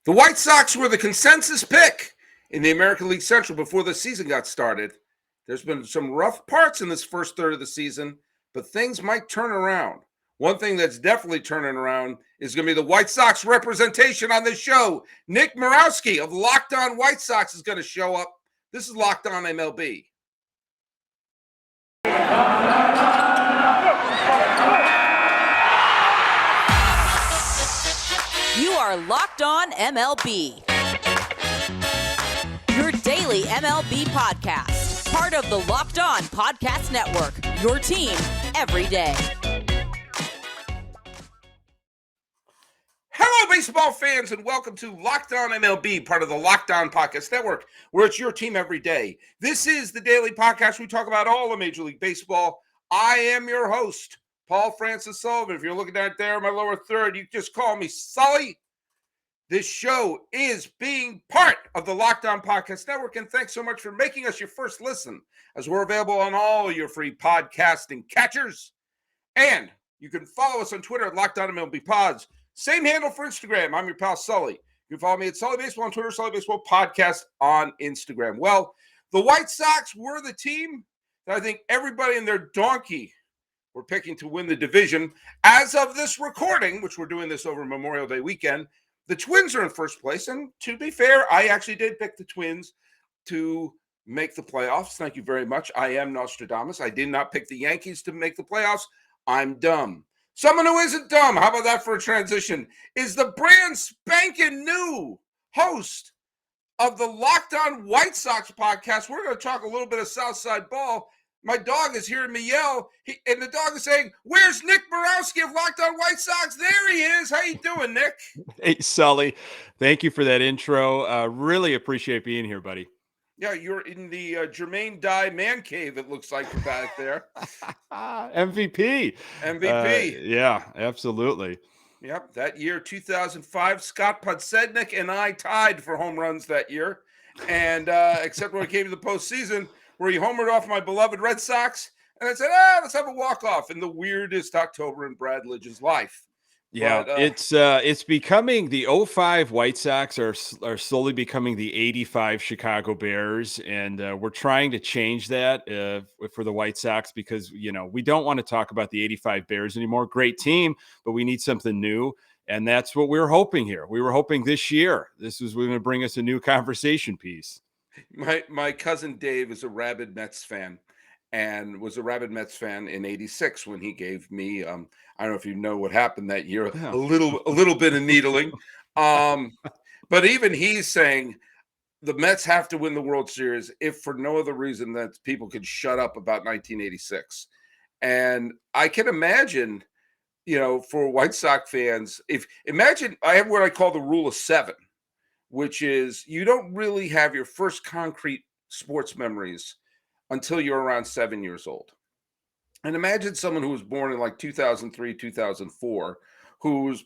The White Sox were the consensus pick in the American League Central before the season got started. There's been some rough parts in this first third of the season, but things might turn around. One thing that's definitely turning around is going to be the White Sox representation on this show. Nick Murawski of Locked On White Sox is going to show up. This is Locked On MLB. You are Locked On MLB, your daily MLB podcast, part of the Locked On Podcast Network, your team every day. Hello, baseball fans, and welcome to Locked On MLB, part of the Locked On Podcast Network, where it's your team every day. This is the daily podcast. We talk about all of Major League Baseball. I am your host, Francis Sullivan. If you're looking at there, my lower third, you just call me Sully. This show is being part of the Locked On Podcast Network, and thanks so much for making us your first listen, as we're available on all your free podcasting catchers. And you can follow us on Twitter at Locked On MLB Pods. Same handle for Instagram. I'm your pal Sully. You can follow me at Sully Baseball on Twitter, Sully Baseball Podcast on Instagram. Well, the White Sox were the team that I think everybody and their donkey were picking to win the division. As of this recording, which we're doing this over Memorial Day weekend, the Twins are in first place. And to be fair, I actually did pick the Twins to make the playoffs. Thank you very much. I am Nostradamus. I did not pick the Yankees to make the playoffs. I'm dumb. Someone who isn't dumb, how about that for a transition, is the brand spanking new host of the Locked On White Sox podcast. We're going to talk a little bit of Southside ball. My dog is hearing me yell, and the dog is saying, "Where's Nick Murawski of Locked On White Sox?" There he is. How you doing, Nick? Hey, Sully. Thank you for that intro. Really appreciate being here, buddy. Yeah, you're in the Jermaine Dye man cave, it looks like, you're back there. MVP. Yeah, absolutely. Yep, that year, 2005, Scott Podsednik and I tied for home runs that year. And except when it came to the postseason, where he homered off my beloved Red Sox, and I said, let's have a walk-off in the weirdest October in Brad Lidge's life. Yeah, but, it's becoming the 05 White Sox are slowly becoming the 85 Chicago Bears, and we're trying to change that for the White Sox because, we don't want to talk about the 85 Bears anymore. Great team, but we need something new, and that's what we were hoping here. We were hoping this year this was going to bring us a new conversation piece. My cousin Dave is a rabid Mets fan and was a rabid Mets fan in '86 when he gave me, I don't know if you know what happened that year, a little bit of needling. But even he's saying the Mets have to win the World Series if for no other reason that people could shut up about 1986. And I can imagine, for White Sox fans, imagine I have what I call the rule of seven, which is you don't really have your first concrete sports memories until you're around 7 years old. And imagine someone who was born in like 2003, 2004, who's,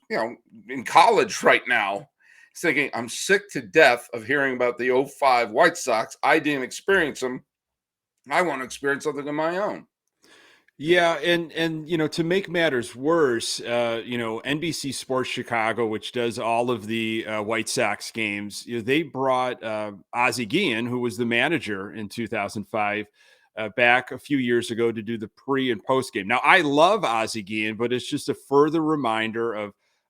in college right now, thinking, I'm sick to death of hearing about the 05 White Sox. I didn't experience them. I want to experience something of my own. Yeah, and to make matters worse, NBC Sports Chicago, which does all of the White Sox games, they brought Ozzie Guillen, who was the manager in 2005, back a few years ago to do the pre and post game. Now, I love Ozzie Guillen, but it's just a further reminder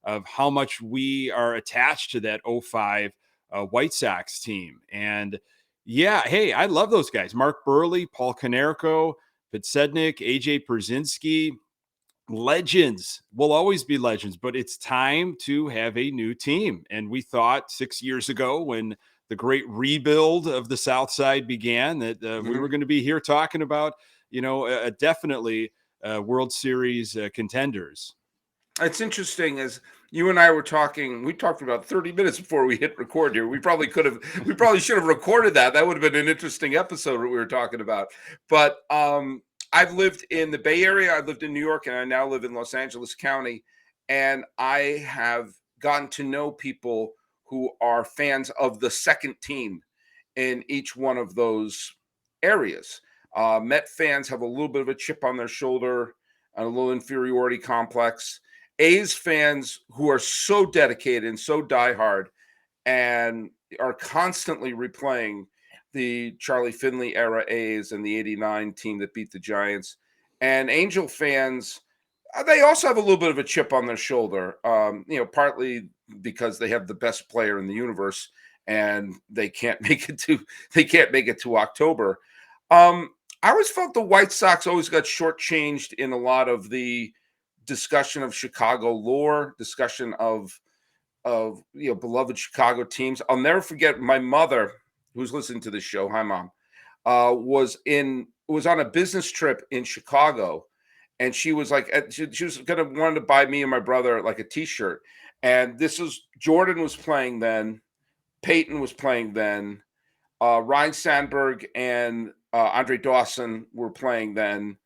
of how much we are attached to that 05 White Sox team. And yeah, hey, I love those guys: Mark Burley, Paul Konerko, Podsednik, AJ Pierzynski, legends will always be legends, but it's time to have a new team. And we thought 6 years ago when the great rebuild of the South Side began that we were going to be here talking about, definitely World Series contenders. It's interesting as you and I were talking, we talked about 30 minutes before we hit record here. We probably should have recorded that. That would have been an interesting episode that we were talking about. But I've lived in the Bay Area, I've lived in New York, and I now live in Los Angeles County. And I have gotten to know people who are fans of the second team in each one of those areas. Met fans have a little bit of a chip on their shoulder, and a little inferiority complex. A's fans who are so dedicated and so diehard and are constantly replaying the Charlie Finley era A's and the '89 team that beat the Giants. And Angel fans, they also have a little bit of a chip on their shoulder, partly because they have the best player in the universe and they can't make it to October. I always felt the White Sox always got shortchanged in a lot of the discussion of Chicago lore, discussion of beloved Chicago teams. I'll never forget my mother, who's listening to this show. Hi, Mom. Was on a business trip in Chicago, and she was like, she was gonna want to buy me and my brother like a T-shirt. And this was Jordan was playing then, Peyton was playing then, Ryan Sandberg and Andre Dawson were playing then.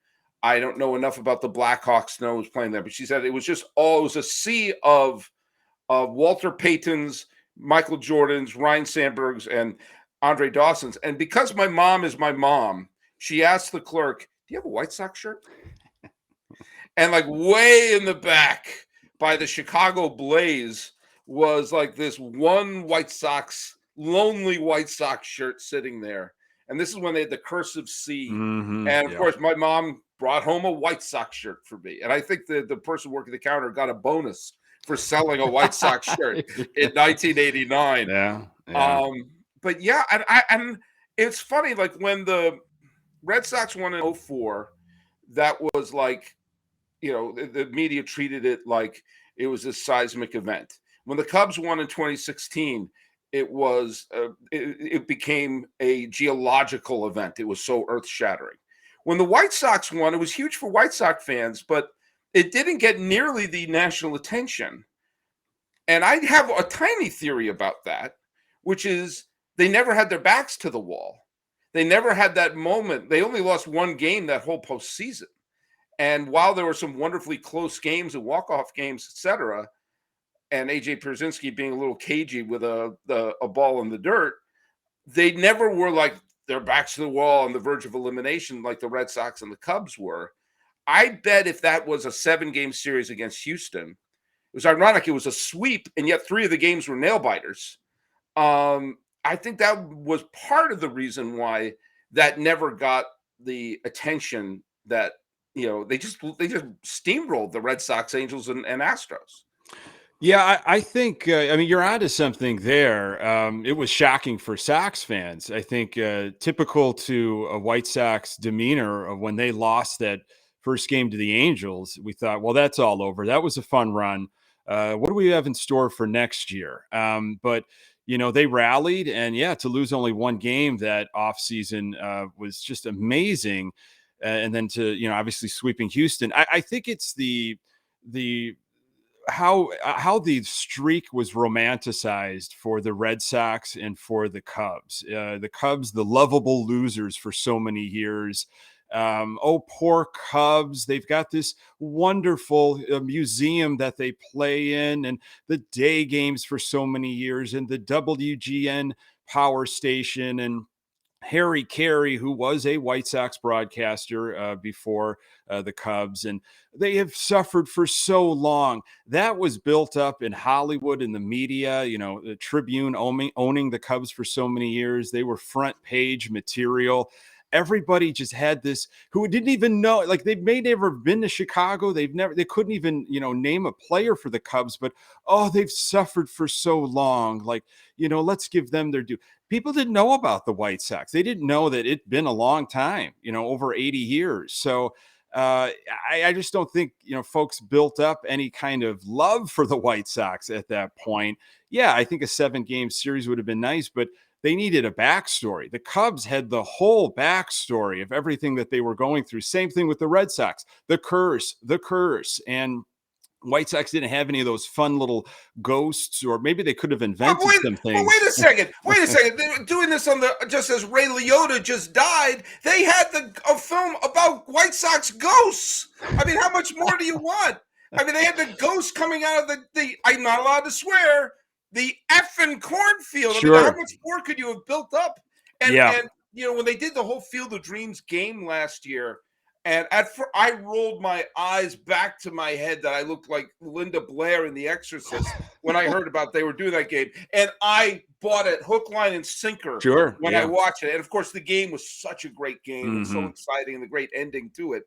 I don't know enough about the Blackhawks to know who was playing there, but she said it was a sea of Walter Payton's, Michael Jordan's, Ryan Sandberg's, and Andre Dawson's. And because my mom is my mom, she asked the clerk, "Do you have a White Sox shirt?" And like way in the back by the Chicago Blaze was like this one lonely White Sox shirt sitting there. And this is when they had the cursive C. Mm-hmm, And of course, my mom brought home a White Sox shirt for me. And I think the person working the counter got a bonus for selling a White Sox shirt in 1989. Yeah. But yeah, and it's funny, like when the Red Sox won in 2004, that was like, the media treated it like it was a seismic event. When the Cubs won in 2016, it became a geological event. It was so earth-shattering. When the White Sox won, it was huge for White Sox fans, but it didn't get nearly the national attention. And I have a tiny theory about that, which is they never had their backs to the wall. They never had that moment. They only lost one game that whole postseason. And while there were some wonderfully close games and walk-off games, etc., and A.J. Pierzynski being a little cagey with a ball in the dirt, they never were like their backs to the wall on the verge of elimination like the Red Sox and the Cubs were. I bet if that was a 7-game series against Houston, it was ironic. It was a sweep, and yet 3 of the games were nail-biters. I think that was part of the reason why that never got the attention that, they just steamrolled the Red Sox, Angels, and Astros. Yeah, I think, you're onto something there. It was shocking for Sox fans. I think typical to a White Sox demeanor of when they lost that first game to the Angels, we thought, well, that's all over. That was a fun run. What do we have in store for next year? But, they rallied, and to lose only one game that offseason was just amazing. And then to, obviously sweeping Houston. I think it's how the streak was romanticized for the Red Sox and for the Cubs. The Cubs, the lovable losers for so many years. Oh, poor Cubs. They've got this wonderful museum that they play in, and the day games for so many years, and the WGN power station, and Harry Carey, who was a White Sox broadcaster before the Cubs, and they have suffered for so long. That was built up in Hollywood and the media, the Tribune owning the Cubs for so many years. They were front page material. Everybody just had this, who didn't even know, like they may never have been to Chicago. They couldn't even, name a player for the Cubs, but, they've suffered for so long. Like, let's give them their due. People didn't know about the White Sox. They didn't know that it'd been a long time, over 80 years. So I just don't think, folks built up any kind of love for the White Sox at that point. Yeah, I think a 7-game series would have been nice, but they needed a backstory. The Cubs had the whole backstory of everything that they were going through. Same thing with the Red Sox, the curse. And White Sox didn't have any of those fun little ghosts, or maybe they could have invented some things. But wait a second. They were doing this just as Ray Liotta just died. They had a film about White Sox ghosts. I mean, how much more do you want? I mean, they had the ghosts coming out of the I'm not allowed to swear, the effing cornfield. Sure. I mean, how much more could you have built up? And when they did the whole Field of Dreams game last year, and I rolled my eyes back to my head that I looked like Linda Blair in The Exorcist. when I heard about they were doing that game. And I bought it hook, line, and sinker Sure. when Yeah. I watched it. And of course, the game was such a great game and so exciting, and the great ending to it.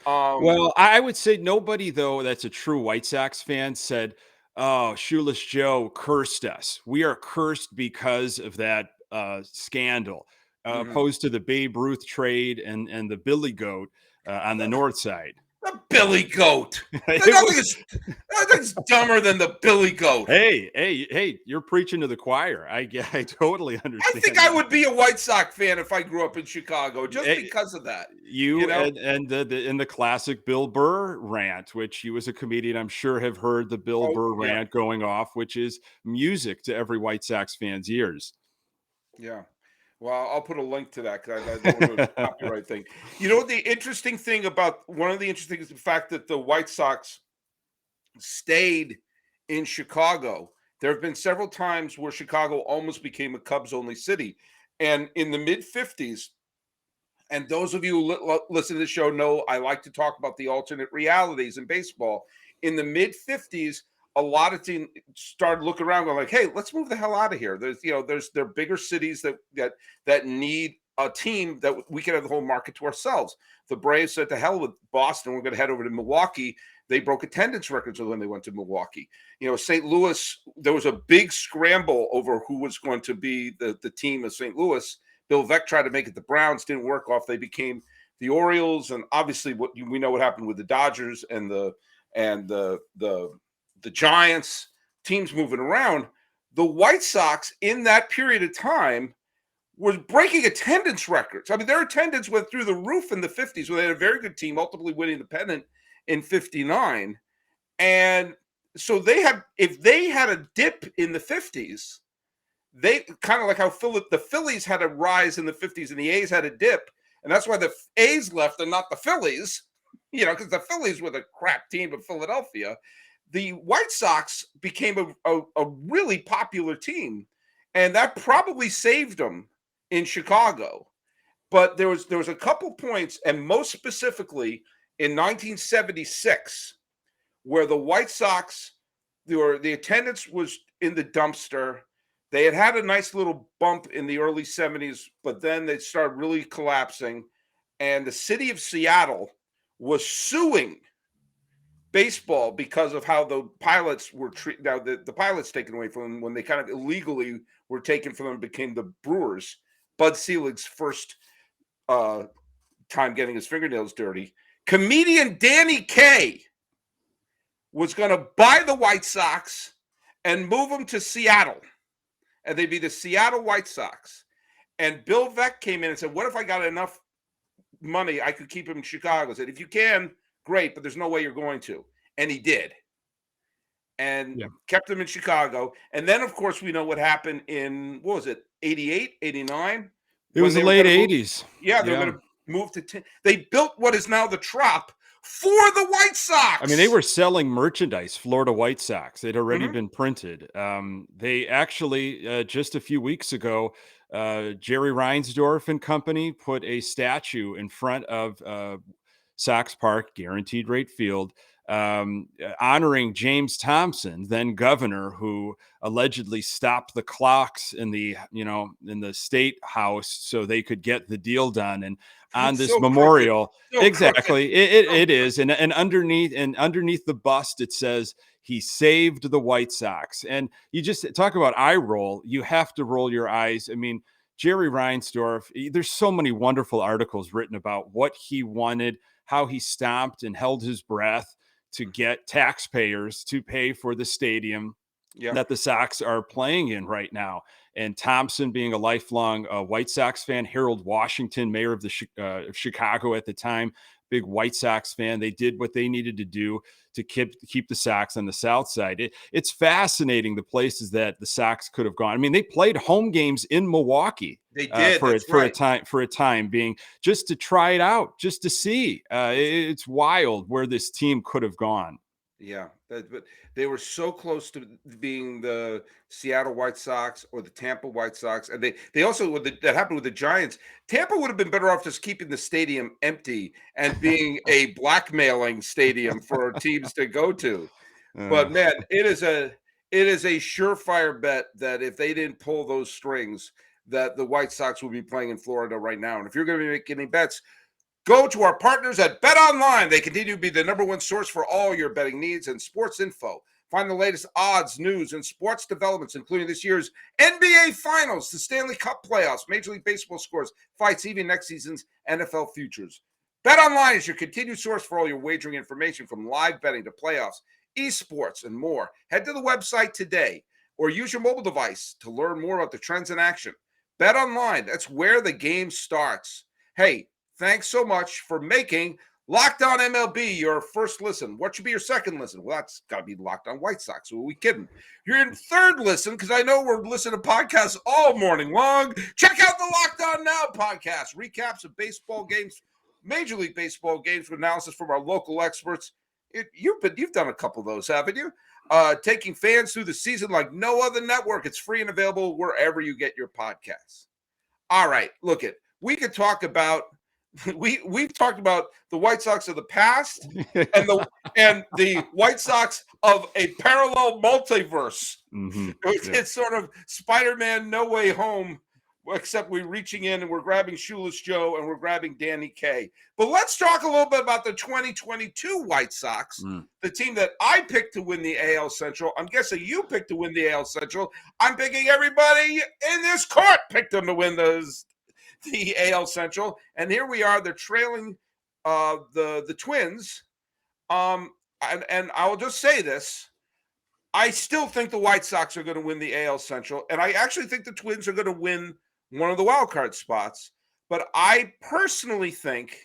Well, I would say nobody, though, that's a true White Sox fan said, "Oh, Shoeless Joe cursed us. We are cursed because of that scandal," mhm. opposed to the Babe Ruth trade and the Billy Goat on the north side. The Billy Goat. It was, Nothing's dumber than the Billy Goat. hey! You're preaching to the choir. I totally I understand. think I would be a White Sox fan if I grew up in Chicago just Hey, because of that. You know? and the classic Bill Burr rant, which you as a comedian, I'm sure, have heard the Bill Oh, Burr yeah. rant going off, which is music to every White Sox fan's ears. Yeah. Well, I'll put a link to that because I don't know the copyright thing. You know, the interesting thing about one of the interesting things is the fact that the White Sox stayed in Chicago. There have been several times where Chicago almost became a Cubs only city. And in the mid 50s, and those of you who listen to the show know I like to talk about the alternate realities in baseball. In the mid 50s, a lot of teams started looking around, going like, "Hey, let's move the hell out of here." There are bigger cities that need a team that we can have the whole market to ourselves. The Braves said, "To hell with Boston, we're going to head over to Milwaukee." They broke attendance records when they went to Milwaukee. St. Louis, there was a big scramble over who was going to be the team of St. Louis. Bill Veeck tried to make it the Browns, didn't work off. They became the Orioles, and obviously we know what happened with the Dodgers and the Giants, teams moving around. The White Sox in that period of time was breaking attendance records. I mean, their attendance went through the roof in the 50s when they had a very good team, ultimately winning the pennant in 59. And so if they had a dip in the 50s, they kind of like how the Phillies had a rise in the 50s and the A's had a dip. And that's why the A's left and not the Phillies, because the Phillies were the crap team of Philadelphia. The White Sox became a really popular team, and that probably saved them in Chicago. But there was a couple points, and most specifically in 1976, where the White Sox, the attendance was in the dumpster. They had a nice little bump in the early 70s, but then they started really collapsing. And the city of Seattle was suing baseball because of how the pilots were treated. Now, the pilots taken away from them when they kind of illegally were taken from them, became the Brewers. Bud Selig's first time getting his fingernails dirty. Comedian Danny Kaye was going to buy the White Sox and move them to Seattle. And they'd be the Seattle White Sox. And Bill Veeck came in and said, "What if I got enough money I could keep him in Chicago?" I said, "If you can, great, but there's no way you're going to." And he did. And kept him in Chicago. And then, of course, we know what happened in, 88, 89? It was the late 80s. They were going to move to they built what is now the Trop for the White Sox. I mean, they were selling merchandise, Florida White Sox. They'd already been printed. They actually, just a few weeks ago, Jerry Reinsdorf and company put a statue in front of Sox Park, Guaranteed Rate Field, honoring James Thompson, then governor, who allegedly stopped the clocks in the state house so they could get the deal done. And on this memorial, exactly, it is, and underneath the bust it says he saved the White Sox. And you just talk about eye roll. You have to roll your eyes. I mean, Jerry Reinsdorf, there's so many wonderful articles written about what he wanted, how he stomped and held his breath to get taxpayers to pay for the stadium that the Sox are playing in right now. And Thompson being a lifelong White Sox fan, Harold Washington, mayor of Chicago at the time, big White Sox fan. They did what they needed to do to keep the Sox on the South side. It's fascinating the places that the Sox could have gone. I mean, they played home games in Milwaukee. They did for a time being, just to try it out, just to see. It's wild where this team could have gone. Yeah, but they were so close to being the Seattle White Sox or the Tampa White Sox, and they also that happened with the Giants. Tampa would have been better off just keeping the stadium empty and being a blackmailing stadium for teams to go to. But man, it It is a surefire bet that if they didn't pull those strings, that the White Sox would be playing in Florida right now. And if you're going to be making any bets, go to our partners at BetOnline. They continue to be the number one source for all your betting needs and sports info. Find the latest odds, news, and sports developments, including this year's NBA Finals, the Stanley Cup playoffs, Major League Baseball scores, fights, even next season's NFL futures. BetOnline is your continued source for all your wagering information, from live betting to playoffs, esports, and more. Head to the website today or use your mobile device to learn more about the trends in action. BetOnline, that's where the game starts. Hey, thanks so much for making Locked On MLB your first listen. What should be your second listen? Well, that's got to be Locked On White Sox. Who are we kidding? You're in third listen, because I know we're listening to podcasts all morning long. Check out the Locked On Now podcast. Recaps of baseball games, Major League Baseball games with analysis from our local experts. You've done a couple of those, haven't you? Taking fans through the season like no other network. It's free and available wherever you get your podcasts. All right, look it. We could talk about we've talked about the White Sox of the past and the White Sox of a parallel multiverse. Mm-hmm. It's sort of Spider-Man No Way Home, except we're reaching in and we're grabbing Shoeless Joe and we're grabbing Danny Kaye. But let's talk a little bit about the 2022 White Sox, the team that I picked to win the AL Central. I'm guessing you picked to win the AL Central. I'm picking everybody in this court picked them to win the AL Central. And here we are. They're trailing the Twins. And I will just say this. I still think the White Sox are going to win the AL Central. And I actually think the Twins are going to win one of the wild card spots. But I personally think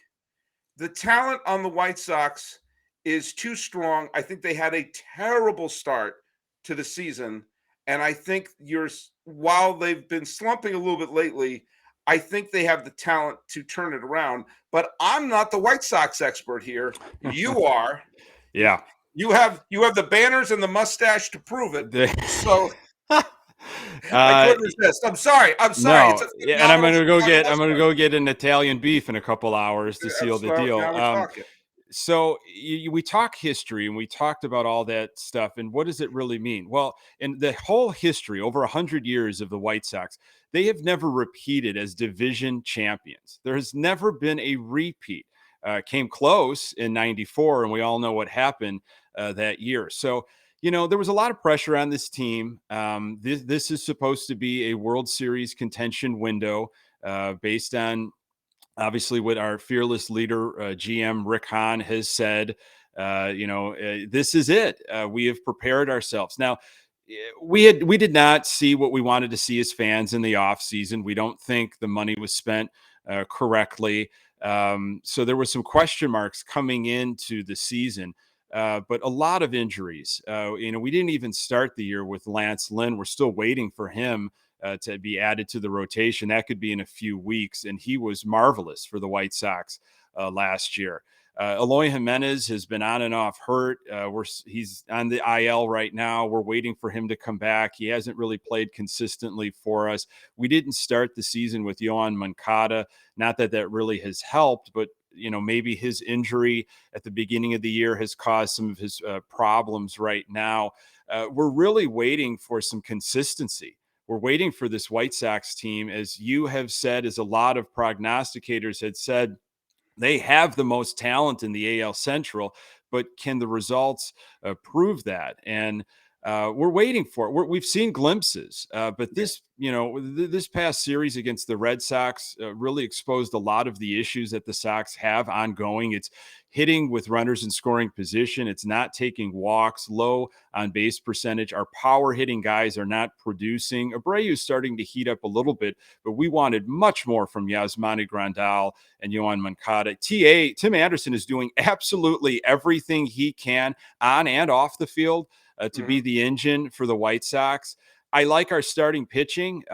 the talent on the White Sox is too strong. I think they had a terrible start to the season. And I think while they've been slumping a little bit lately, I think they have the talent to turn it around. But I'm not the White Sox expert here. You are. Yeah. You have the banners and the mustache to prove it. So I couldn't resist. I'm sorry. No, and I'm gonna go get an Italian beef in a couple hours to seal the deal. So we talk history and we talked about all that stuff. And what does it really mean? Well, in the whole history, over 100 years of the White Sox, they have never repeated as division champions. There has never been a repeat. Came close in 94, and we all know what happened that year. So, there was a lot of pressure on this team. This is supposed to be a World Series contention window based on, obviously, what our fearless leader, GM Rick Hahn, has said. This is it. We have prepared ourselves. Now, we did not see what we wanted to see as fans in the offseason. We don't think the money was spent correctly. So there were some question marks coming into the season, but a lot of injuries. We didn't even start the year with Lynn. We're still waiting for him to be added to the rotation. That could be in a few weeks, and he was marvelous for the White Sox last year. Eloy Jimenez has been on and off hurt. He's on the IL right now. We're waiting for him to come back. He hasn't really played consistently for us. We didn't start the season with Yoan Moncada. Not that really has helped, but maybe his injury at the beginning of the year has caused some of his problems right now. We're really waiting for some consistency. We're waiting for this White Sox team, as you have said, as a lot of prognosticators had said. They have the most talent in the AL Central, but can the results prove that? And we're waiting for it. We've seen glimpses, but this past series against the Red Sox really exposed a lot of the issues that the Sox have ongoing. It's hitting with runners in scoring position. It's not taking walks, low on base percentage. Our power hitting guys are not producing. Abreu is starting to heat up a little bit, but we wanted much more from Yasmani Grandal and Yoan Moncada. Tim Anderson is doing absolutely everything he can on and off the field to be the engine for the White Sox. I like our starting pitching.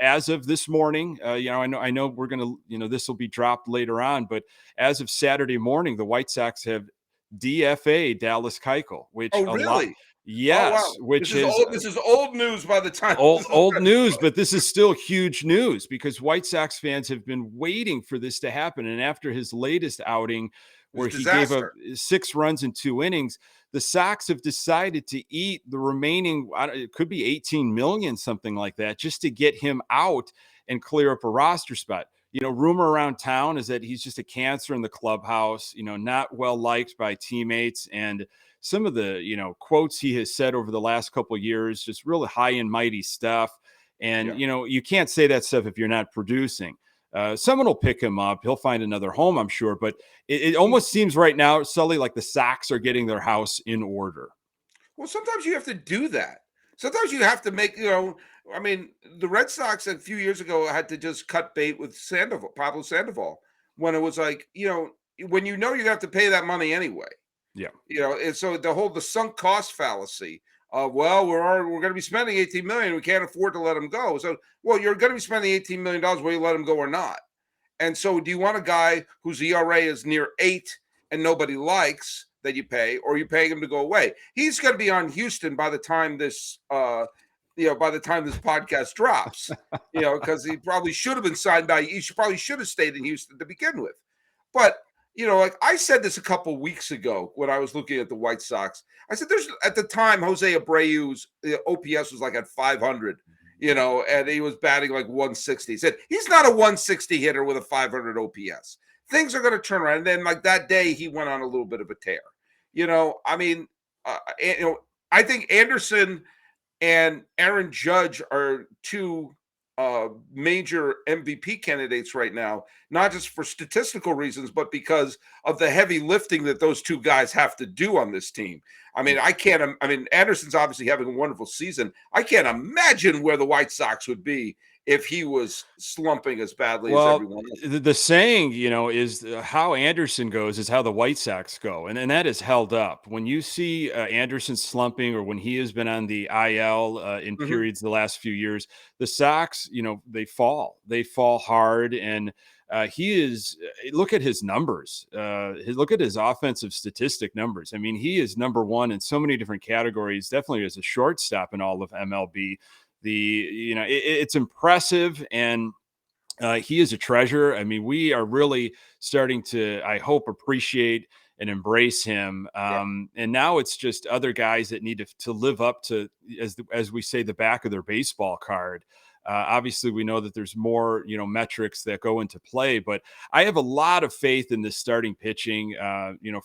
As of this morning, I know we're going to, this will be dropped later on, but as of Saturday morning, the White Sox have DFA Dallas Keuchel, which really? Yes, oh, wow. which this is old news by the time old news, but this is still huge news because White Sox fans have been waiting for this to happen. And after his latest outing, where he gave up 6 runs in 2 innings, the Sox have decided to eat the remaining, it could be 18 million, something like that, just to get him out and clear up a roster spot. Rumor around town is that he's just a cancer in the clubhouse, not well liked by teammates. And some of the, quotes he has said over the last couple of years, just really high and mighty stuff. And, you can't say that stuff if you're not producing. Someone will pick him up. He'll find another home, I'm sure. But it almost seems right now, Sully, like the Sox are getting their house in order. Well, sometimes you have to do that. Sometimes you have to make, I mean, the Red Sox a few years ago had to just cut bait with Pablo Sandoval, when it was like, when you have to pay that money anyway. Yeah. And so the sunk cost fallacy of, well, we're going to be spending $18 million. We can't afford to let him go. So, well, you're going to be spending $18 million whether you let him go or not. And so do you want a guy whose ERA is near 8 and nobody likes that you pay, or you paying him to go away? He's going to be on Houston by the time this podcast drops, because he probably should have been signed by, probably should have stayed in Houston to begin with. But, like I said this a couple weeks ago when I was looking at the White Sox, I said at the time, Jose Abreu's OPS was like at 500, and he was batting like 160. He said, he's not a 160 hitter with a 500 OPS. Things are going to turn around. And then like that day, he went on a little bit of a tear. I think Anderson and Aaron Judge are two major MVP candidates right now, not just for statistical reasons, but because of the heavy lifting that those two guys have to do on this team. Anderson's obviously having a wonderful season. I can't imagine where the White Sox would be if he was slumping as badly as everyone else. The saying, is how Anderson goes is how the White Sox go. And that is held up. When you see Anderson slumping, or when he has been on the IL in periods the last few years, the Sox, they fall hard. And he is, look at his numbers, look at his offensive statistic numbers. I mean, he is number one in so many different categories, definitely as a shortstop in all of MLB. It's impressive, and he is a treasure. I mean, we are really starting to, I hope, appreciate and embrace him. And now it's just other guys that need to live up to, as we say, the back of their baseball card. Obviously, we know that there's more, metrics that go into play, but I have a lot of faith in this starting pitching,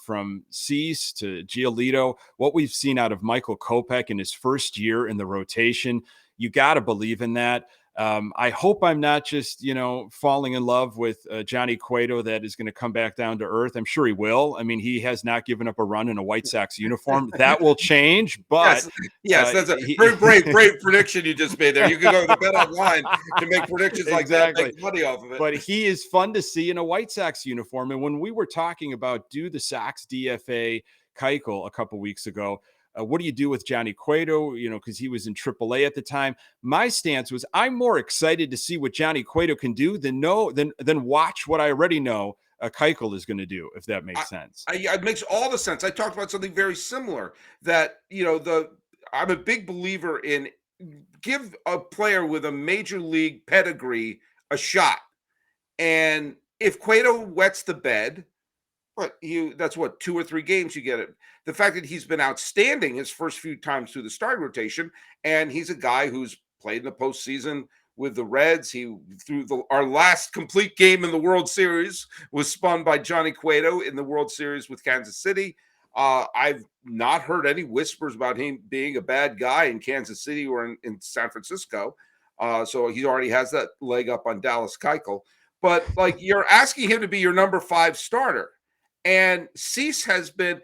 from Cease to Giolito, what we've seen out of Michael Kopech in his first year in the rotation. You got to believe in that. I hope I'm not just, falling in love with Johnny Cueto that is going to come back down to earth. I'm sure he will. I mean, he has not given up a run in a White Sox uniform. That will change, but yes, that's a very brave prediction you just made there. You can go to the BetOnline to make predictions like that, make money off of it. But he is fun to see in a White Sox uniform. And when we were talking about do the Sox DFA Keuchel a couple weeks ago, what do you do with Johnny Cueto? Because he was in AAA at the time. My stance was I'm more excited to see what Johnny Cueto can do than watch what I already know Keuchel is going to do, if that makes sense. It makes all the sense. I talked about something very similar that, I'm a big believer in give a player with a major league pedigree a shot. And if Cueto wets the bed, that's what, 2 or 3 games you get it. The fact that he's been outstanding his first few times through the starting rotation, and he's a guy who's played in the postseason with the Reds. Our last complete game in the World Series was spun by Johnny Cueto in the World Series with Kansas City. I've not heard any whispers about him being a bad guy in Kansas City or in San Francisco. So he already has that leg up on Dallas Keuchel. But you're asking him to be your number 5 starter. And Cease has been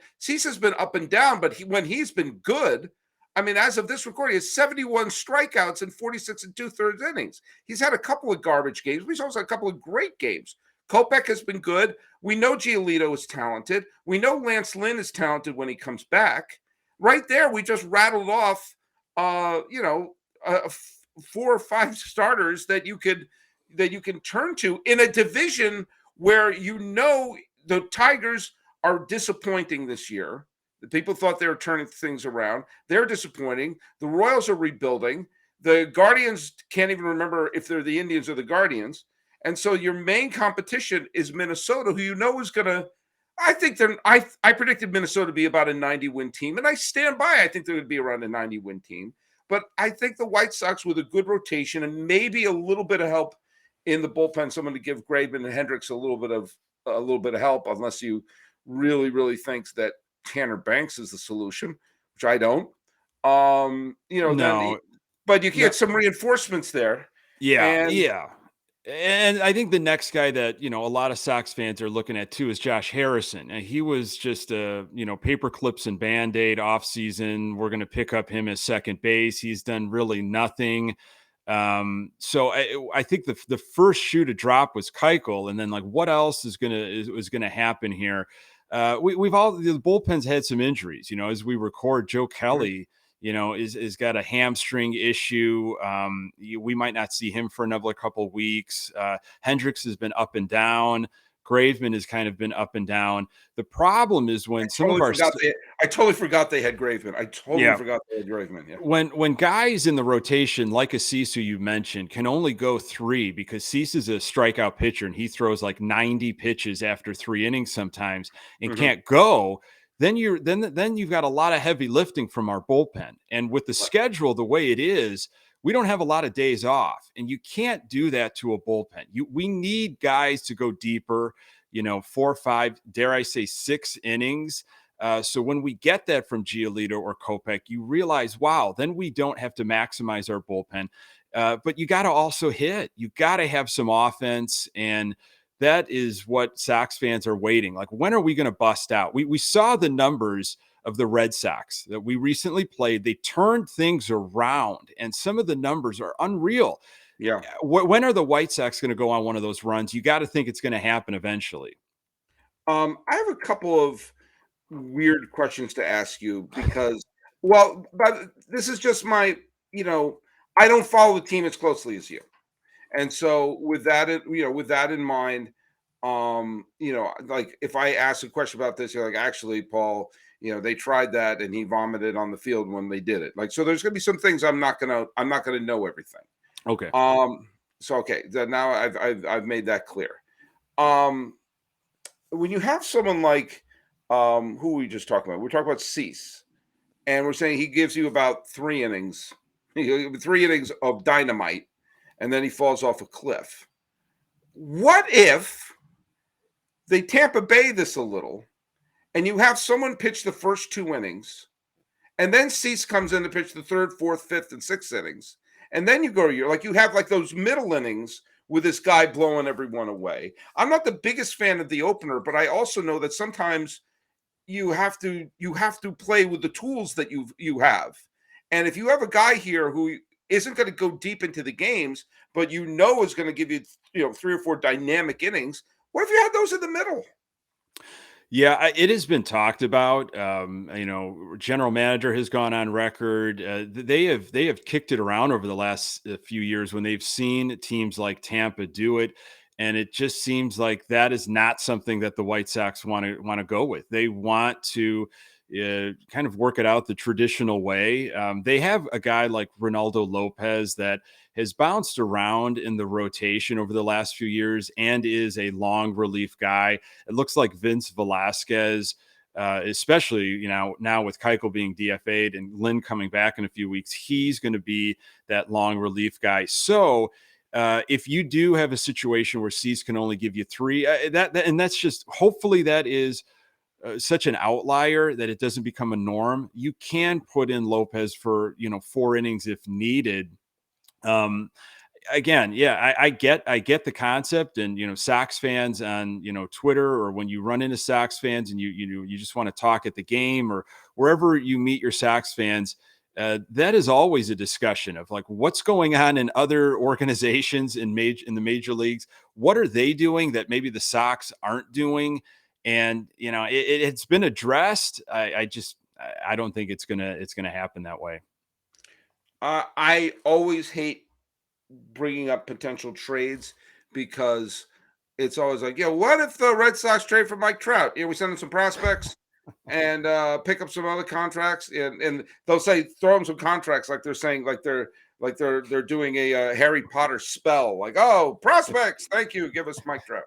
up and down, but when he's been good, I mean, as of this recording, he has 71 strikeouts in 46 2/3 innings. He's had a couple of garbage games, but he's also had a couple of great games. Kopech has been good. We know Giolito is talented. We know Lance Lynn is talented when he comes back. Right there, we just rattled off, 4 or 5 starters that you can turn to in a division where the Tigers are disappointing this year. The people thought they were turning things around. They're disappointing. The Royals are rebuilding. The Guardians can't even remember if they're the Indians or the Guardians. And so your main competition is Minnesota, who is going to I think I predicted Minnesota to be about a 90-win team, and I stand by. I think they're going to be around a 90-win team. But I think the White Sox, with a good rotation and maybe a little bit of help in the bullpen, someone to give Graveman and Hendricks a little bit of help, unless you really, really thinks that Tanner Banks is the solution, which I don't. No, but you no. get some reinforcements there. Yeah, And yeah. And I think the next guy that, a lot of Sox fans are looking at too is Josh Harrison. And he was just paper clips and Band-Aid off season. We're going to pick up him as second base. He's done really nothing. So I think the first shoe to drop was Keuchel, and then like what else is gonna happen here? We've all the bullpen's had some injuries. As we record, Joe Kelly, is got a hamstring issue. We might not see him for another couple of weeks. Hendricks has been up and down. Graveman has kind of been up and down. The problem is when I totally forgot they had Graveman. I totally forgot they had Graveman. Yeah. When guys in the rotation, like a Cease, who you mentioned, can only go 3 because Cease is a strikeout pitcher and he throws like 90 pitches after 3 innings sometimes and can't go, then you've got a lot of heavy lifting from our bullpen. And with the schedule the way it is, we don't have a lot of days off, and you can't do that to a bullpen. We need guys to go deeper, 4 or 5, dare I say 6 innings. So when we get that from Giolito or Kopech, you realize, wow, then we don't have to maximize our bullpen. But you got to also hit. You got to have some offense, and that is what Sox fans are waiting. Like, when are we going to bust out? We saw the numbers of the Red Sox that we recently played. They turned things around, and some of the numbers are unreal. Yeah. When are the White Sox going to go on one of those runs? You got to think it's going to happen eventually. I have a couple of weird questions to ask you because, but this is just my, I don't follow the team as closely as you. And so with that in mind, like if I ask a question about this, you're like, actually, Paul, they tried that and he vomited on the field when they did it. Like, so there's going to be some things I'm not going to know everything. Okay. Okay. Now I've made that clear. When you have someone like, who are we just talking about? We're talking about Cease, and we're saying he gives you about 3 innings, 3 innings of dynamite, and then he falls off a cliff. What if they Tampa Bay this a little, and you have someone pitch the first 2 innings, and then Cease comes in to pitch the 3rd, 4th, 5th, and 6th innings, and then you have like those middle innings with this guy blowing everyone away. I'm not the biggest fan of the opener, but I also know that sometimes you have to play with the tools that you have. And if you have a guy here who isn't going to go deep into the games, but is going to give you 3 or 4 dynamic innings, what if you had those in the middle? Yeah, it has been talked about. General manager has gone on record. They have kicked it around over the last few years when they've seen teams like Tampa do it, and it just seems like that is not something that the White Sox want to go with. They want to kind of work it out the traditional way. They have a guy like Ronaldo Lopez that has bounced around in the rotation over the last few years and is a long relief guy. It looks like Vince Velasquez, especially now with Keuchel being DFA'd and Lynn coming back in a few weeks, he's going to be that long relief guy. So if you do have a situation where Cease can only give you 3, and that's just, hopefully that is such an outlier that it doesn't become a norm. You can put in Lopez for 4 innings if needed. Again, yeah, I get the concept, and Sox fans on Twitter, or when you run into Sox fans and you just want to talk at the game or wherever you meet your Sox fans, that is always a discussion of like what's going on in other organizations in the major leagues. What are they doing that maybe the Sox aren't doing? And it's been addressed. I don't think it's gonna happen that way. I always hate bringing up potential trades because it's always like, what if the Red Sox trade for Mike Trout? We send them some prospects and pick up some other contracts, and they'll say throw them some contracts like they're saying they're doing a Harry Potter spell, like, oh, prospects, thank you, give us Mike Trout.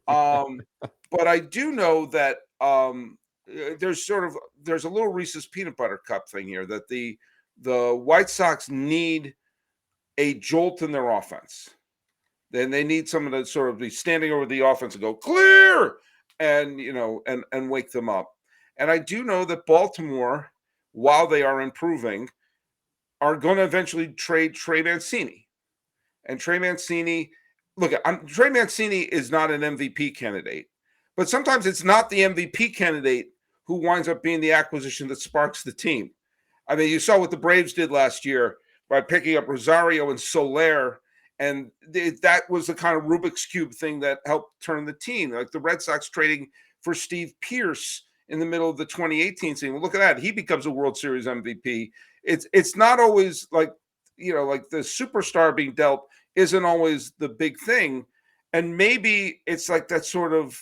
But I do know that there's a little Reese's peanut butter cup thing here that the White Sox need a jolt in their offense. Then they need someone to sort of be standing over the offense and go clear, and and wake them up. And I do know that Baltimore, while they are improving, are going to eventually trade Trey Mancini. And Trey Mancini, Trey Mancini is not an MVP candidate, but sometimes it's not the MVP candidate who winds up being the acquisition that sparks the team. I mean, you saw what the Braves did last year by picking up Rosario and Soler, and that was the kind of Rubik's Cube thing that helped turn the team. Like the Red Sox trading for Steve Pearce in the middle of the 2018 season. Well, look at that. He becomes a World Series MVP. It's not always like the superstar being dealt isn't always the big thing. And maybe it's like that sort of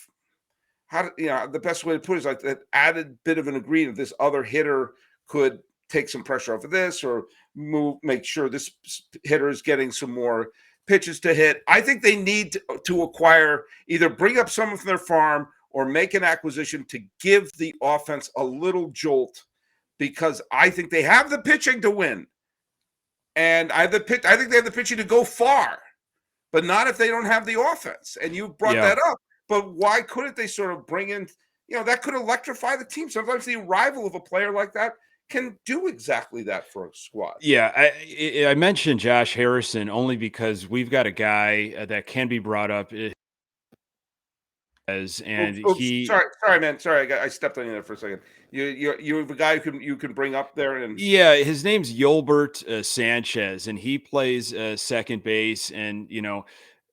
the best way to put it is like that added bit of an ingredient. This other hitter could take some pressure off of this or make sure this hitter is getting some more pitches to hit. I think they need to acquire, either bring up someone from their farm or make an acquisition to give the offense a little jolt, because I think they have the pitching to win. And I think they have the pitching to go far, but not if they don't have the offense. And you brought that up. But why couldn't they sort of bring in, that could electrify the team. Sometimes the arrival of a player like that can do exactly that for a squad. Yeah, I mentioned Josh Harrison only because we've got a guy that can be brought up as, and sorry, man. Sorry, I stepped on you there for a second. You're the guy you can bring up there, and his name's Yolbert Sanchez, and he plays second base. And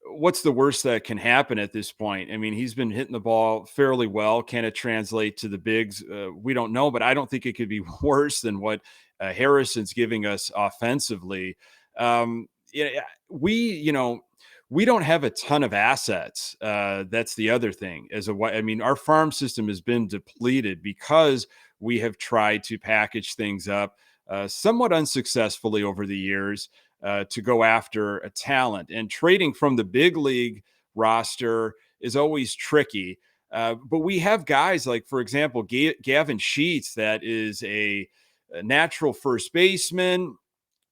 what's the worst that can happen at this point? I mean, he's been hitting the ball fairly well. Can it translate to the bigs? We don't know, but I don't think it could be worse than what Harrison's giving us offensively. We don't have a ton of assets. That's the other thing. Our farm system has been depleted because we have tried to package things up somewhat unsuccessfully over the years to go after a talent. And trading from the big league roster is always tricky. But we have guys like, for example, Gavin Sheets, that is a natural first baseman.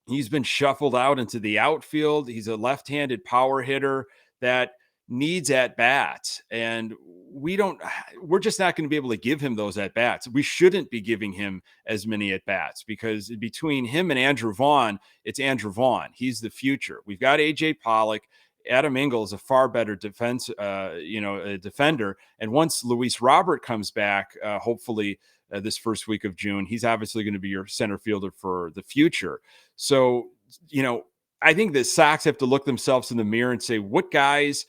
He's been shuffled out into the outfield. He's a left-handed power hitter that needs at-bats. And we're just not going to be able to give him those at-bats. We shouldn't be giving him as many at-bats, because between him and Andrew Vaughn, it's Andrew Vaughn. He's the future. We've got AJ Pollock. Adam Engel is a far better a defender. And once Luis Robert comes back, hopefully this first week of June, he's obviously going to be your center fielder for the future. So, I think the Sox have to look themselves in the mirror and say, what guys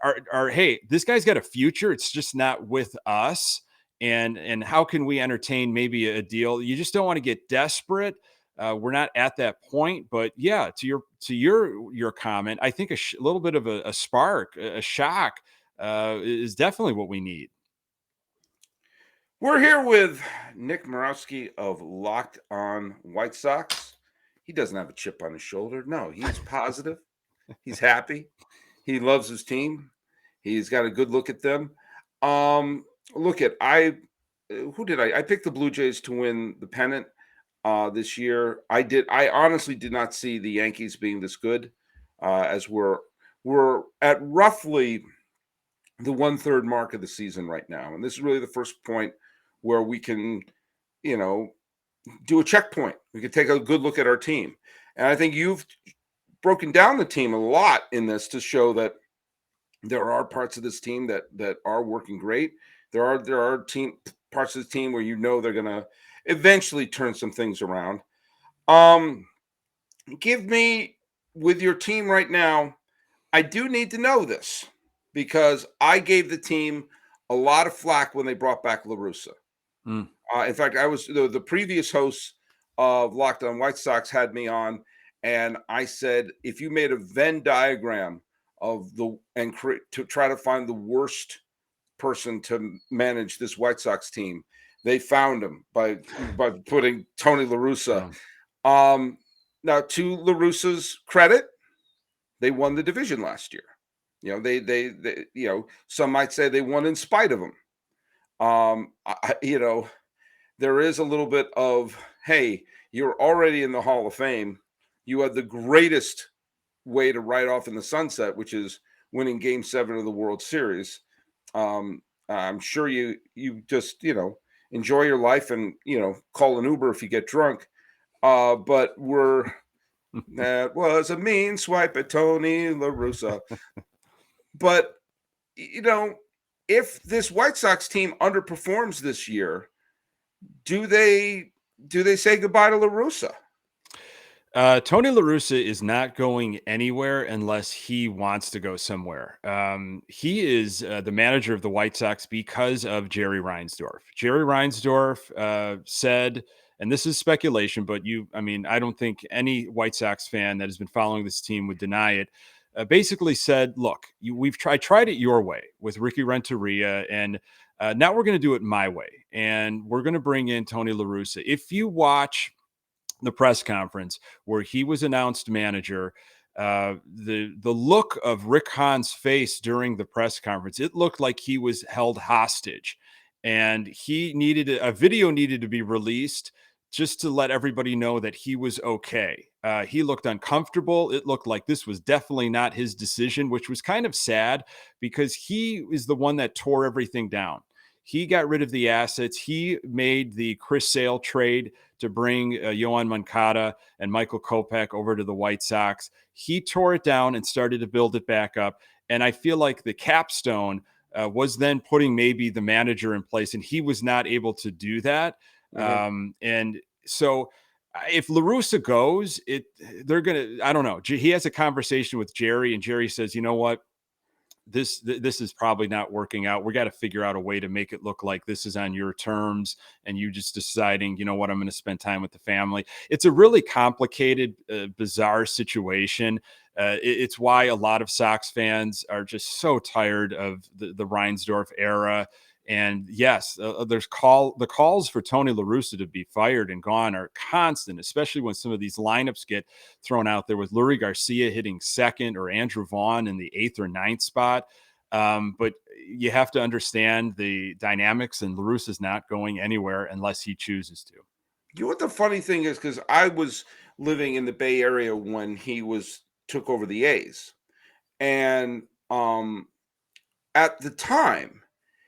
are, hey, this guy's got a future. It's just not with us. And how can we entertain maybe a deal? You just don't want to get desperate. We're not at that point, but yeah, to your comment, I think a little bit of a spark, a shock is definitely what we need. We're here with Nick Murawski of Locked On White Sox. He doesn't have a chip on his shoulder. No, he's positive. He's happy. He loves his team. He's got a good look at them. I picked the Blue Jays to win the pennant this year. I honestly did not see the Yankees being this good, as we're at roughly the 1/3 mark of the season right now. And this is really the first point where we can, do a checkpoint. We can take a good look at our team. And I think you've broken down the team a lot in this to show that there are parts of this team that are working great. There are parts of the team where they're going to eventually turn some things around. Give me, with your team right now, I do need to know this, because I gave the team a lot of flack when they brought back Russa. In fact, I was the previous host of Locked On White Sox had me on, and I said, if you made a Venn diagram to try to find the worst person to manage this White Sox team, they found him by putting Tony La Russa. Now, to La Russa's credit, they won the division last year. They some might say they won in spite of him. There is a little bit of, hey, you're already in the Hall of Fame. You had the greatest way to ride off in the sunset, which is winning Game 7 of the World Series. I'm sure you just, enjoy your life and, call an Uber if you get drunk. But that was a mean swipe at Tony La Russa. But, if this White Sox team underperforms this year, do they say goodbye to La Russa? Tony La Russa is not going anywhere unless he wants to go somewhere. He is the manager of the White Sox because of Jerry Reinsdorf. Jerry Reinsdorf said, and this is speculation, but I don't think any White Sox fan that has been following this team would deny it. Basically said, look, we've tried it your way with Ricky Renteria, and now we're going to do it my way, and we're going to bring in Tony La Russa. If you watch the press conference where he was announced manager, the look of Rick Hahn's face during the press conference, it looked like he was held hostage, and a video needed to be released just to let everybody know that he was okay. He looked uncomfortable. It looked like this was definitely not his decision, which was kind of sad because he is the one that tore everything down. He got rid of the assets. He made the Chris Sale trade to bring Yohan Moncada and Michael Kopech over to the White Sox. He tore it down and started to build it back up. And I feel like the capstone was then putting maybe the manager in place, and he was not able to do that. And so if La Russa goes, they're going to, I don't know. He has a conversation with Jerry, and Jerry says, you know what? This is probably not working out. We got to figure out a way to make it look like this is on your terms and you just deciding, you know what, I'm going to spend time with the family. It's a really complicated, bizarre situation. It's why a lot of Sox fans are just so tired of the Reinsdorf era. And yes, the calls for Tony La Russa to be fired and gone are constant, especially when some of these lineups get thrown out there with Lurie Garcia hitting second or Andrew Vaughn in the 8th or 9th spot. But you have to understand the dynamics, and La Russa's not going anywhere unless he chooses to. You know what the funny thing is, because I was living in the Bay Area when he took over the A's, and at the time,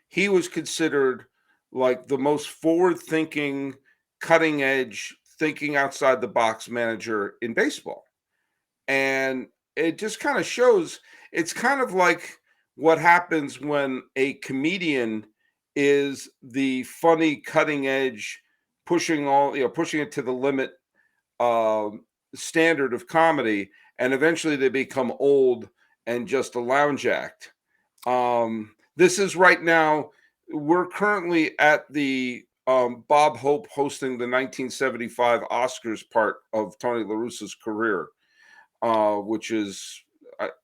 he was considered like the most forward-thinking, cutting-edge, thinking outside the box manager in baseball. And it just kind of shows, it's kind of like what happens when a comedian is the funny, cutting edge, pushing it to the limit standard of comedy, and eventually they become old and just a lounge act. This is right now, we're currently at the Bob Hope hosting the 1975 Oscars part of Tony La Russa's career, which is,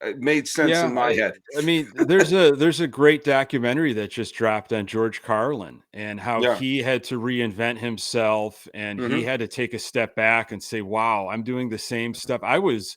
it made sense in my head. I mean, there's a great documentary that just dropped on George Carlin and how he had to reinvent himself, and he had to take a step back and say, wow, I'm doing the same stuff. I was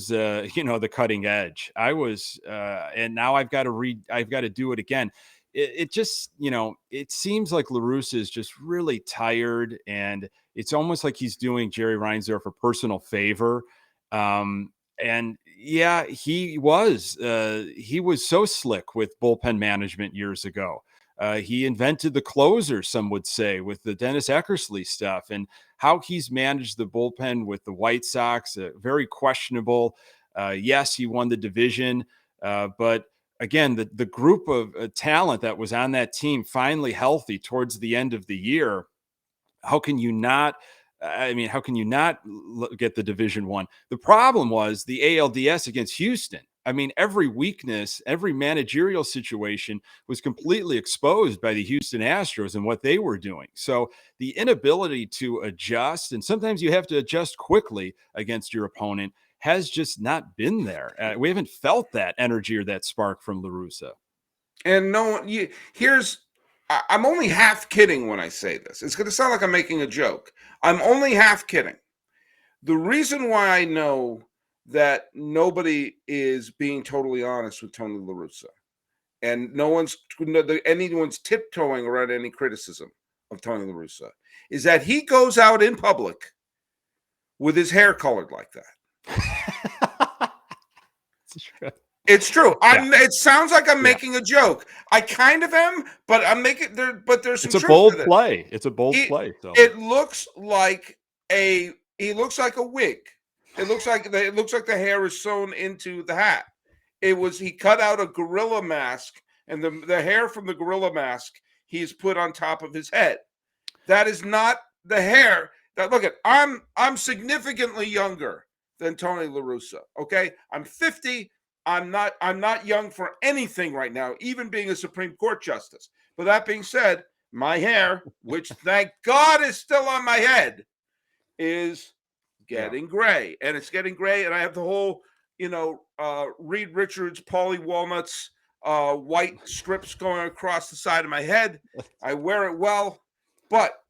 the cutting edge. And now I've got to do it again. It just, it seems like La Russa is just really tired, and it's almost like he's doing Jerry Reinsdorf a personal favor. And yeah, he was so slick with bullpen management years ago. He invented the closer, some would say, with the Dennis Eckersley stuff, and how he's managed the bullpen with the White Sox, very questionable. Yes, he won the division, but again, the group of talent that was on that team finally healthy towards the end of the year. How can you not get the Division One? The problem was the ALDS against Houston. I mean, every weakness, every managerial situation was completely exposed by the Houston Astros and what they were doing. So the inability to adjust, and sometimes you have to adjust quickly against your opponent, has just not been there. We haven't felt that energy or that spark from La Russa. And I'm only half kidding when I say this. It's going to sound like I'm making a joke. I'm only half kidding. The reason why I know that nobody is being totally honest with Tony La Russa and anyone's tiptoeing around any criticism of Tony La Russa, is that he goes out in public with his hair colored like that. It's true. It's true. It sounds like I'm Yeah. making a joke. I kind of am, but I'm making there. But there's some It's a truth bold to it. play. It's a bold play. So It looks like he looks like a wig. It looks like the hair is sewn into the hat. He cut out a gorilla mask, and the hair from the gorilla mask he's put on top of his head. That is not the hair. Look at I'm significantly younger than Tony La Russa. Okay, I'm 50. I'm not young for anything right now, even being a Supreme Court justice. But that being said, my hair, which thank God is still on my head, is getting gray, and it's getting gray. And I have the whole, Reed Richards, Paulie Walnuts, white strips going across the side of my head. I wear it well, but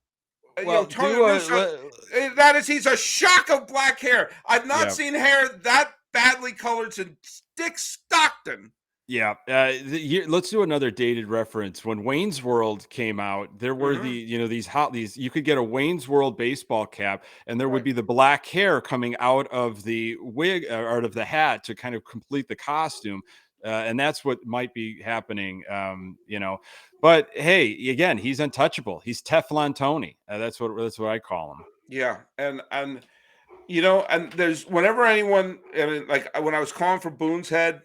Tony La Russa, he's a shock of black hair. I've not seen hair that badly colored since Dick Stockton. Yeah. Let's do another dated reference. When Wayne's World came out, there were these you could get a Wayne's World baseball cap, and there would be the black hair coming out of the wig, out of the hat, to kind of complete the costume. And that's what might be happening, But hey, again, he's untouchable. He's Teflon Tony. That's what I call him. Yeah, and there's whenever anyone, like when I was calling for Boone's head,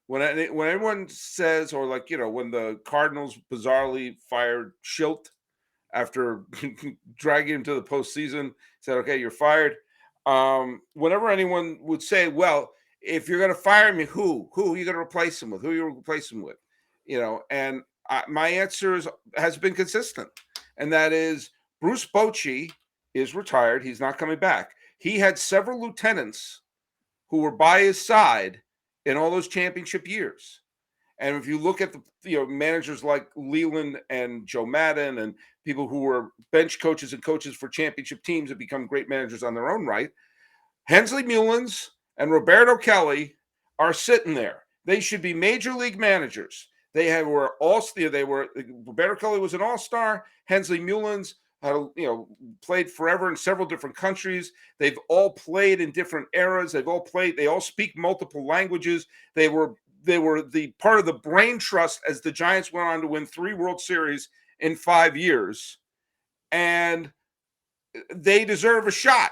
when anyone says, or when the Cardinals bizarrely fired Schilt after dragging him to the postseason, said, "Okay, you're fired." Whenever anyone would say, "Well, if you're going to fire me, who are you going to replace him with? Who are you going to replace him with?" And my answer has been consistent, and that is Bruce Bochy is retired. He's not coming back. He had several lieutenants who were by his side in all those championship years. And if you look at the managers like Leland and Joe Madden and people who were bench coaches and coaches for championship teams have become great managers on their own right, Hensley Mullins and Roberto Kelly are sitting there. They should be major league managers. Roberto Kelly was an all-star. Hensley Mullins played forever in several different countries. They've all played in different eras. They all speak multiple languages. They were the part of the brain trust as the Giants went on to win 3 World Series in 5 years. And they deserve a shot.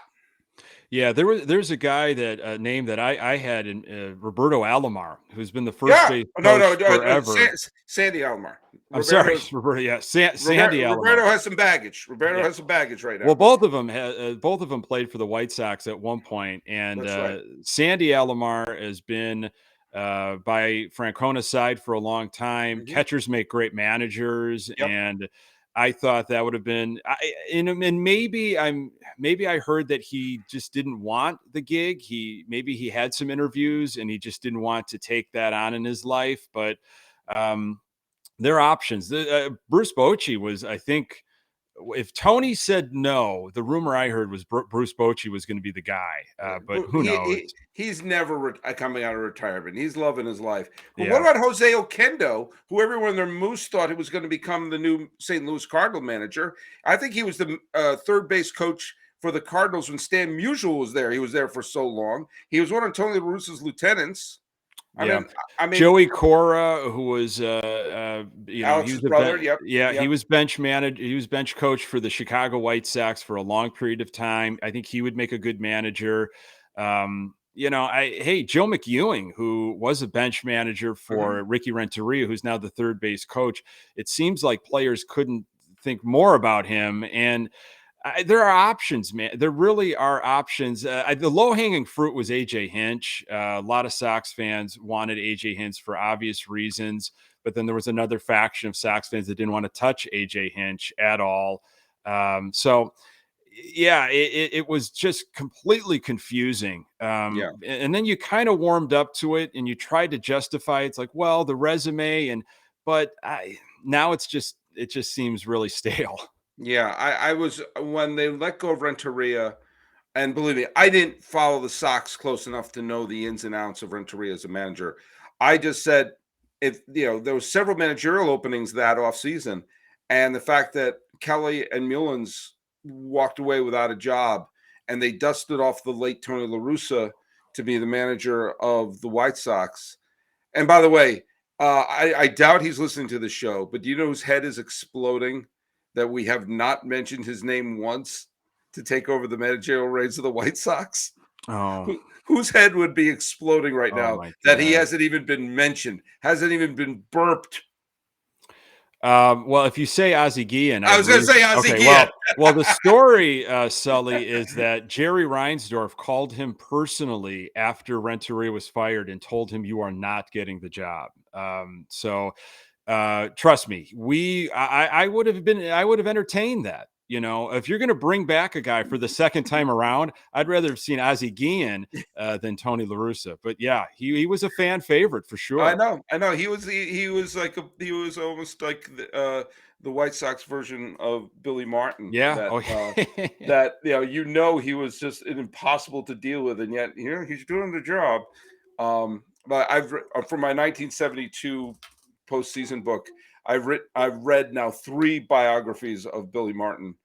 Yeah, there's a guy that name that I had in Roberto Alomar, who's been the first base coach forever. Sandy Alomar. Sorry, Roberto. Yeah, Sandy Alomar. Roberto has some baggage. Has some baggage right now. Well, both of them played for the White Sox at one point, and Sandy Alomar has been by Francona's side for a long time. Mm-hmm. Catchers make great managers, and I thought that would have been, and maybe I heard that he just didn't want the gig. Maybe he had some interviews and he just didn't want to take that on in his life. But there are options. Bruce Bochy was, I think, if Tony said no, the rumor I heard was Bruce Bochy was going to be the guy. But who knows? He's never coming out of retirement. He's loving his life. But what about Jose Oquendo, who everyone in their moose thought he was going to become the new St. Louis Cardinal manager? I think he was the third base coach for the Cardinals when Stan Musial was there. He was there for so long. He was one of Tony La Russa's lieutenants. I mean, Joey Cora, who was, Alex's brother. He was bench manager. He was bench coach for the Chicago White Sox for a long period of time. I think he would make a good manager. Joe McEwing, who was a bench manager for Ricky Renteria, who's now the third base coach. It seems like players couldn't think more about him. And there are options, man. There really are options. The low-hanging fruit was A.J. Hinch. A lot of Sox fans wanted A.J. Hinch for obvious reasons, but then there was another faction of Sox fans that didn't want to touch A.J. Hinch at all. It was just completely confusing. And then you kind of warmed up to it, and you tried to justify it. It's like, well, the resume, but now it just seems really stale. Yeah, I was, when they let go of Renteria, and believe me, I didn't follow the Sox close enough to know the ins and outs of Renteria as a manager. I just said, there were several managerial openings that offseason, and the fact that Kelly and Mullins walked away without a job, and they dusted off the late Tony La Russa to be the manager of the White Sox. And by the way, I doubt he's listening to the show, but do you know whose head is exploding that we have not mentioned his name once to take over the managerial reins of the White Sox? Oh, Whose head would be exploding right oh now my that he God. hasn't even been mentioned, hasn't even been burped? Well, if you say Ozzie Guillen, I was going to say Ozzie Guillen. Well, the story, Sully, is that Jerry Reinsdorf called him personally after Renteria was fired and told him, "You are not getting the job." Trust me, I would have entertained that. If you're going to bring back a guy for the second time around, I'd rather have seen Ozzie Guillen than Tony La Russa. But yeah, he was a fan favorite for sure. I know. He was almost like the White Sox version of Billy Martin. Yeah. That he was just impossible to deal with, and yet he's doing the job. But from my 1972 postseason book, I've read now 3 biographies of Billy Martin,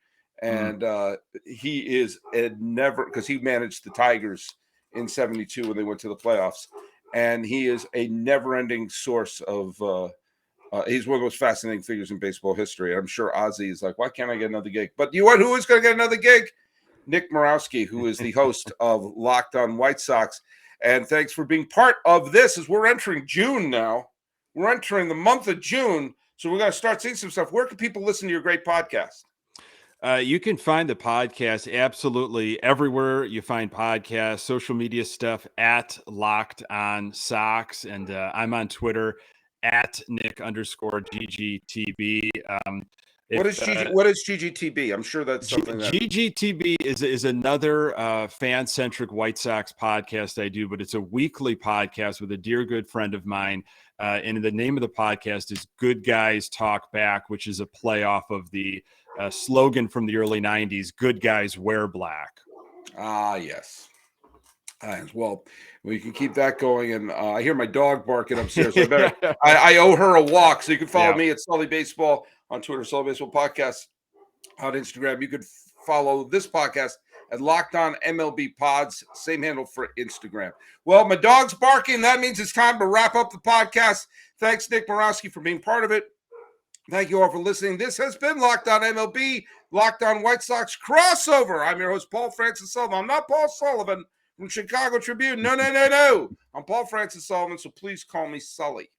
and he is because he managed the Tigers in '72 when they went to the playoffs. And he is a never-ending source of. He's one of the most fascinating figures in baseball history. I'm sure Ozzie is like, why can't I get another gig? But you know what? Who is going to get another gig? Nick Murawski, who is the host of Locked On White Sox. And thanks for being part of this. As we're entering June now, we're entering the month of June, so we're going to start seeing some stuff. Where can people listen to your great podcast? You can find the podcast absolutely everywhere you find podcasts, social media stuff at Locked On Sox. And I'm on Twitter at Nick_GGTB. What is GGTB? I'm sure that's something GGTB is another fan-centric White Sox podcast I do, but it's a weekly podcast with a dear good friend of mine. And the name of the podcast is Good Guys Talk Back, which is a play off of the slogan from the early 90s, Good Guys Wear Black. Ah, yes. Well, we can keep that going. And I hear my dog barking upstairs. So I owe her a walk. So you can follow me at Sully Baseball on Twitter, Sully Baseball Podcast on Instagram. You could follow this podcast at Locked On MLB Pods, same handle for Instagram. Well, my dog's barking. That means it's time to wrap up the podcast. Thanks, Nick Murawski, for being part of it. Thank you all for listening. This has been Locked On MLB, Locked On White Sox crossover. I'm your host, Paul Francis Sullivan. I'm not Paul Sullivan from Chicago Tribune. No. I'm Paul Francis Sullivan, so please call me Sully.